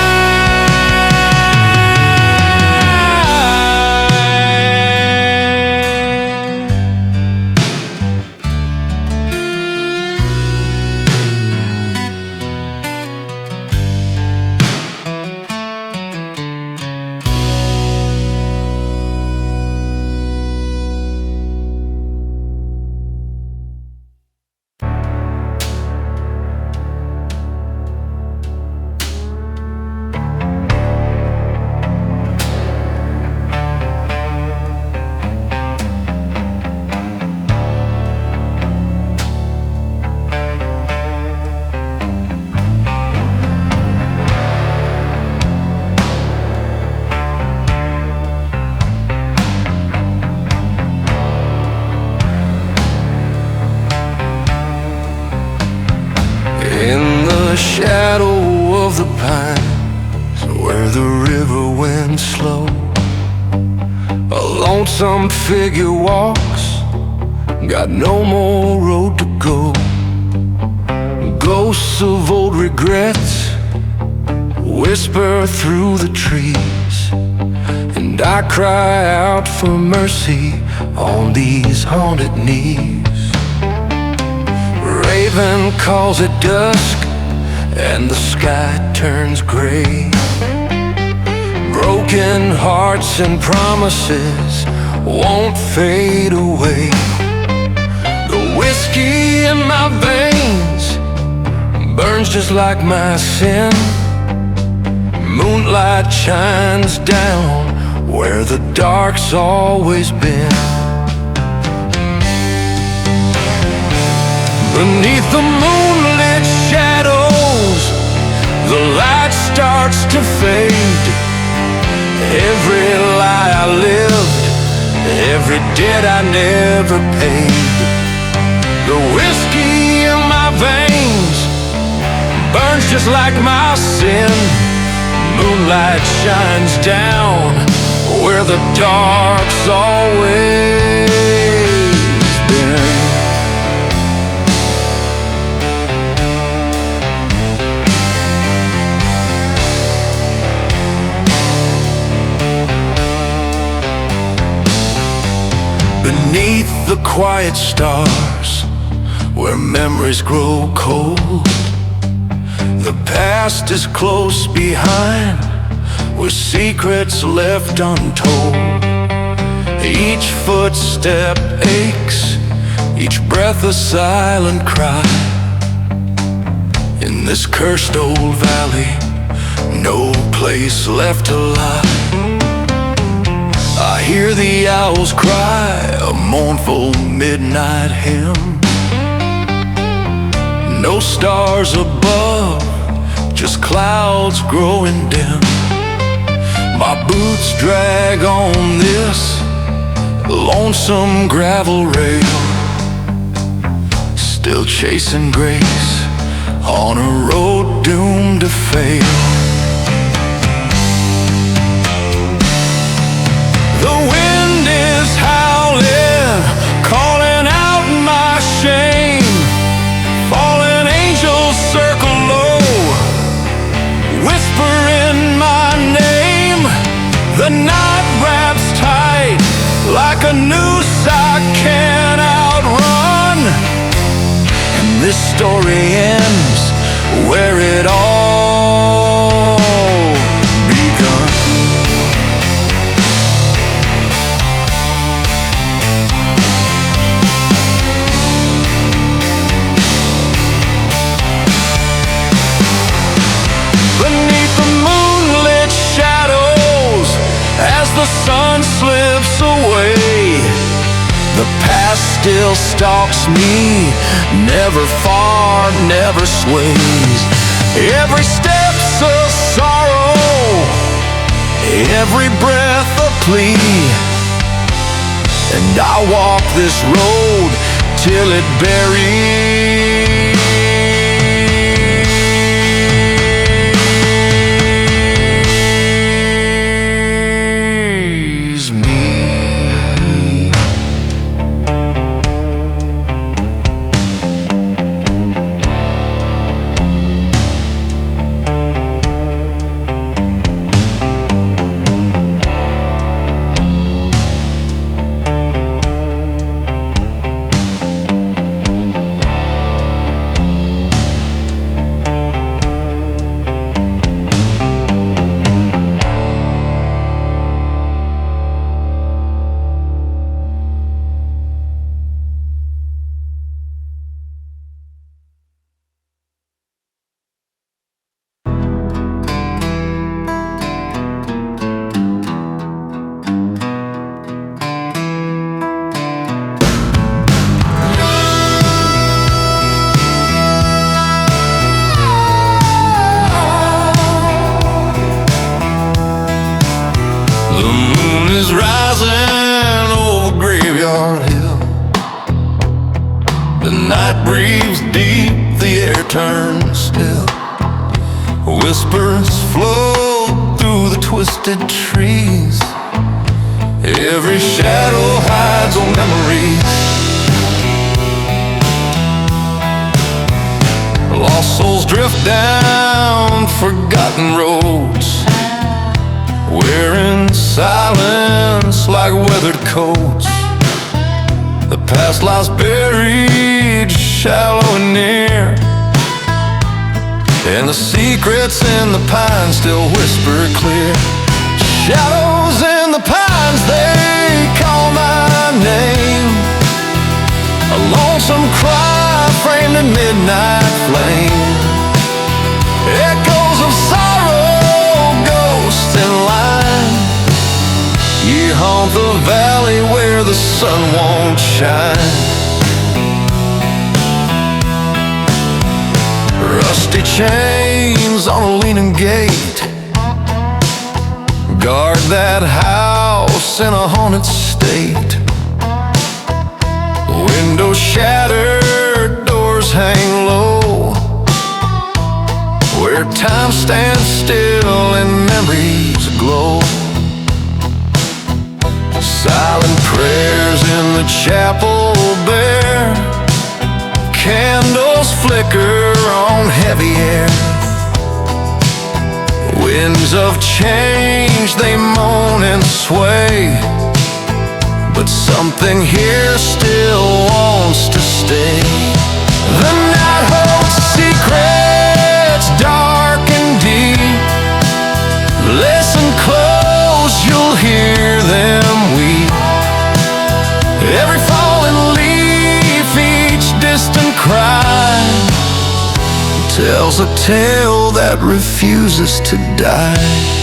In the shadow of the pines, where the river went slow, a lonesome figure walks, got no more road to go. Ghosts of old regrets whisper through the trees, and I cry out for mercy on these haunted knees. Raven calls at dusk and the sky turns gray. Broken hearts and promises won't fade away. The whiskey in my veins burns just like my sin. Moonlight shines down where the dark's always been. Beneath the moonlit shadows, the light starts to fade. Every lie I lived, every debt I never paid. The whiskey in my veins burns just like my sin. Moonlight shines down where the dark's always been. Beneath the quiet stars, where memories grow cold, the past is close behind, with secrets left untold. Each footstep aches, each breath a silent cry. In this cursed old valley, no place left to lie. I hear the owls cry, a mournful midnight hymn. No stars above, just clouds growing dim. My boots drag on this lonesome gravel rail, still chasing grace on a road doomed to fail. The wind is howling, calling out my shame. Fallen angels circle low, whispering still stalks me, never far, never sways. Every step's a sorrow, every breath a plea, and I walk this road till it buries me. Turns still, whispers flow through the twisted trees. Every shadow hides old memories. Lost souls drift down forgotten roads, wearing silence like weathered coats. The past lies buried shallow and near, and the secrets in the pines still whisper clear. Shadows in the pines, they call my name. A lonesome cry framed in midnight flame. Echoes of sorrow, ghosts in line. You haunt the valley where the sun won't shine. Rusty chains on a leaning gate guard that house in a haunted state. Windows shattered, doors hang low, where time stands still and memories glow. Silent prayers in the chapel bare, candles flicker on heavy air. Winds of change, they moan and sway, but something here still wants to stay. The night holds secrets dark and deep. Listen close, you'll hear them weep. Every fallen leaf, each distant cry, tells a tale that refuses to die.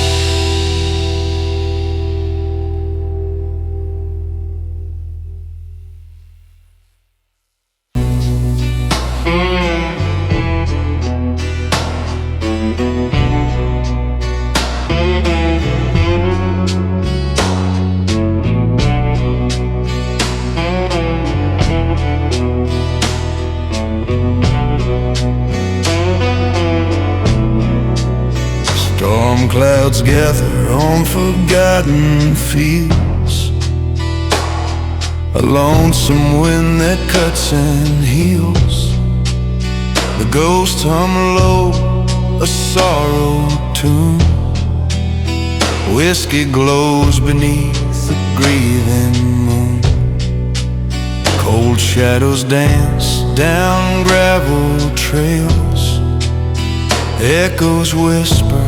Storm clouds gather on forgotten fields, a lonesome wind that cuts and heals. The ghosts hum low a sorrow tune. Whiskey glows beneath the grieving moon. Cold shadows dance down gravel trails. Echoes whisper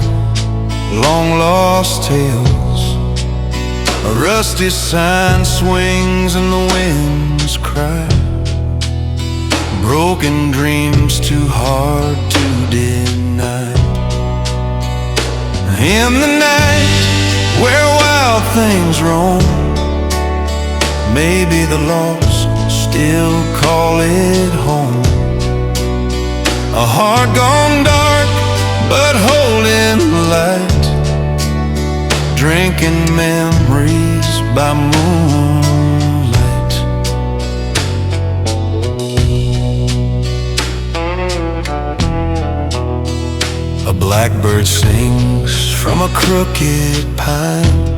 long lost tales. A rusty sign swings in the wind's cry. Broken dreams too hard to deny. In the night where wild things roam, maybe the lost still call it home. A heart gone dark, but holding light, drinking memories by moonlight. A blackbird sings from a crooked pine,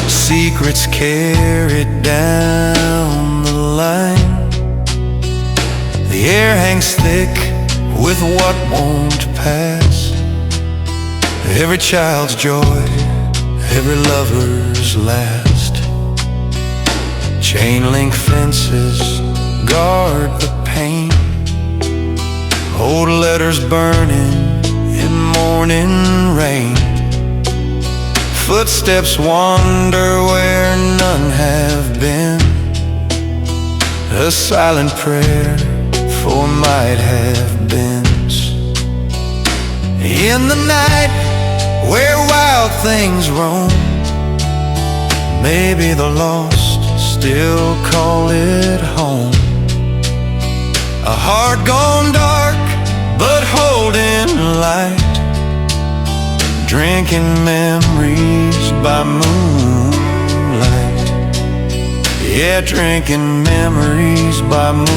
secrets carried down the line. The air hangs thick with what won't pass, every child's joy, every lover's last. Chain link fences guard the pain, old letters burning in morning rain. Footsteps wander where none have been, a silent prayer for might have beens. In the night where wild things roam, maybe the lost still call it home. A heart gone dark, but holding light, drinking memories by moonlight. Yeah, drinking memories by moonlight.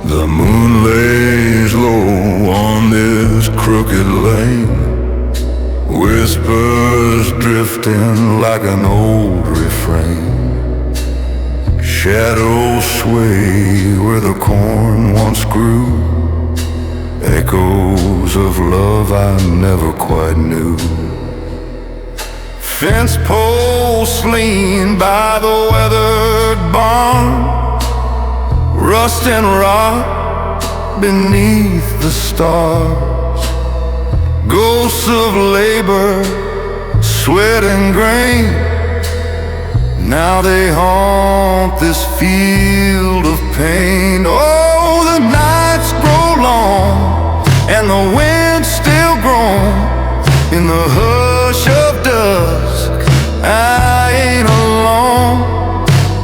The moon lays low on this crooked lane, whispers drifting like an old refrain. Shadows sway where the corn once grew, echoes of love I never quite knew. Fence posts lean by the weathered barn, rust and rot beneath the stars. Ghosts of labor, sweat and grain, now they haunt this field of pain. Oh, the nights grow long and the wind still groans in the hush of dusk. I ain't alone.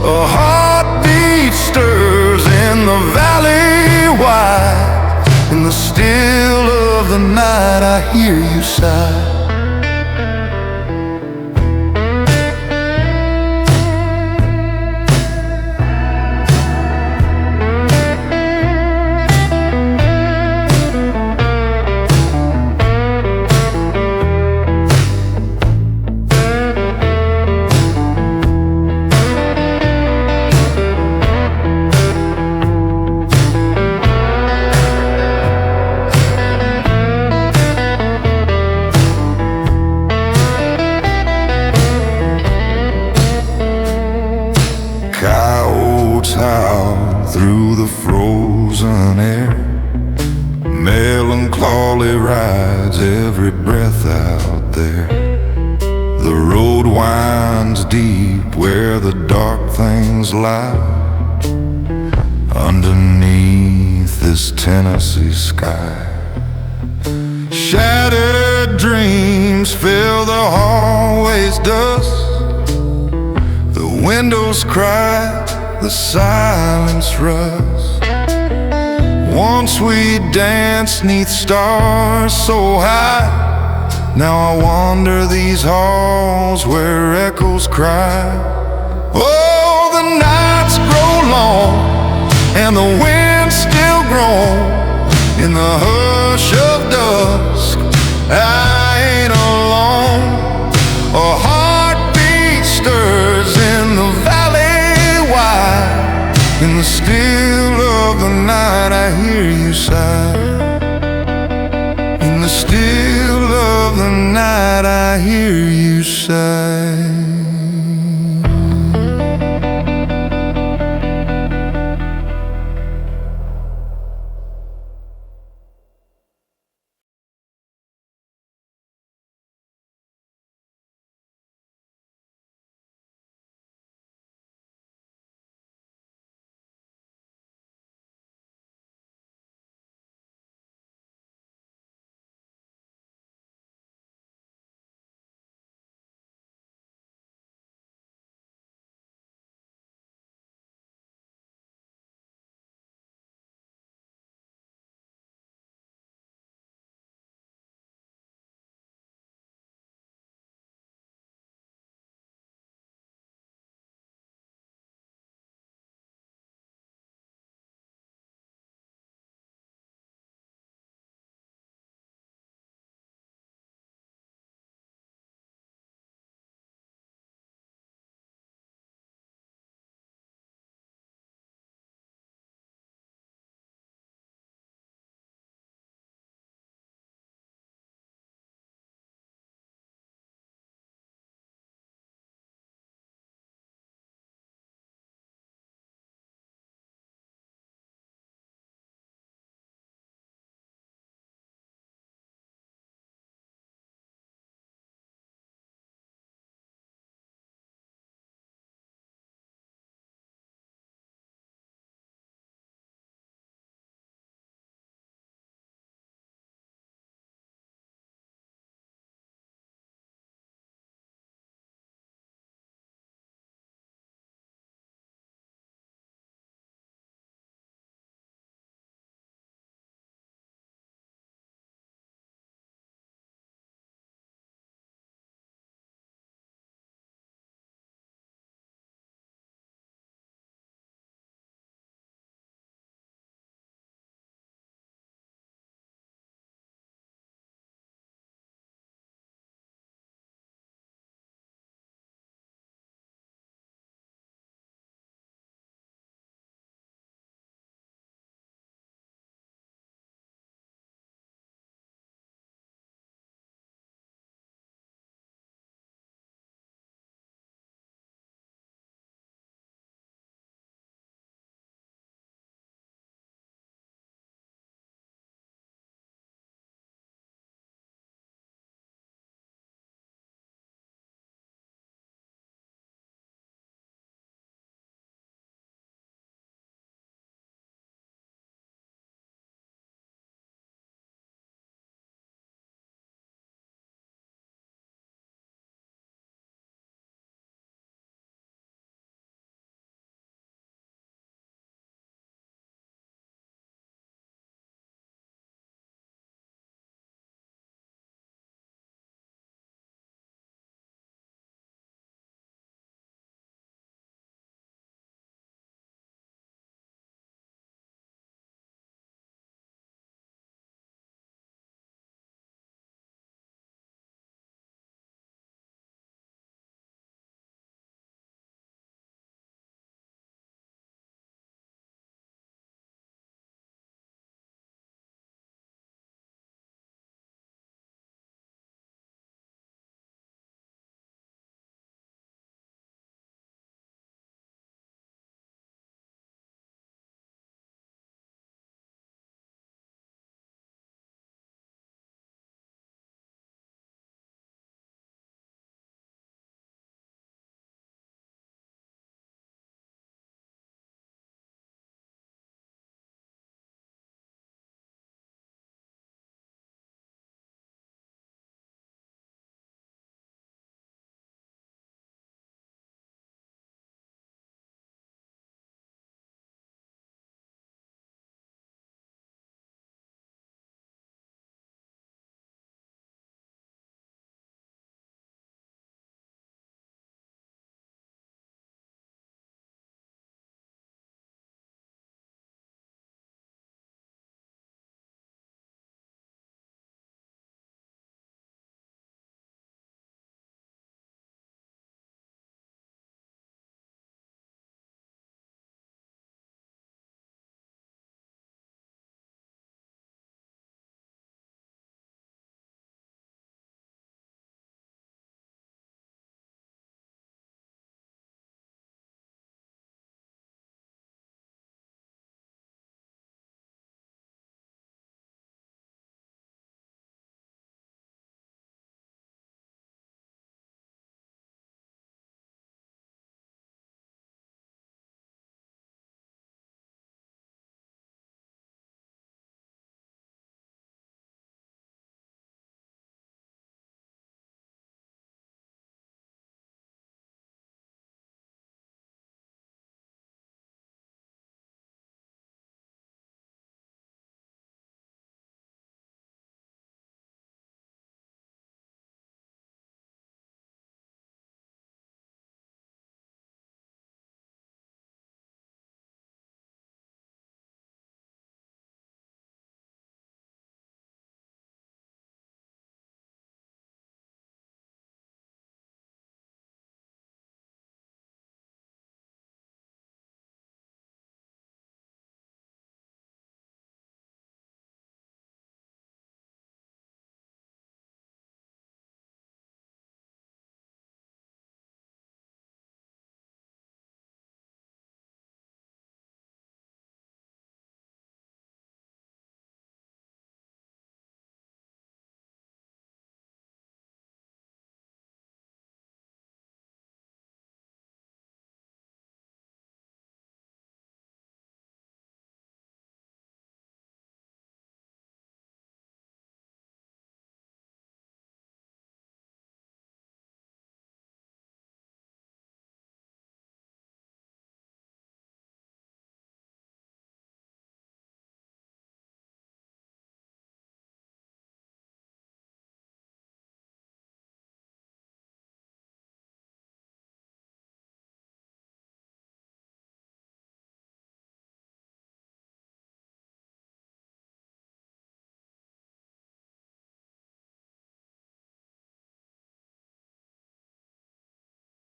A heartbeat stirs in the valley wide. In the still of the night I hear you sigh. Coyotes howl through the frozen air, melancholy rides every breath out there. The road winds deep where the dark things lie, underneath this Tennessee sky. Shattered dreams fill the hallways dust, the windows cry, the silence rust. Once we danced 'neath stars so high, now I wander these halls where echoes cry. Oh, the nights grow long and the wind still groans in the hush In the still of the night I hear you sigh. In the still of the night I hear you sigh.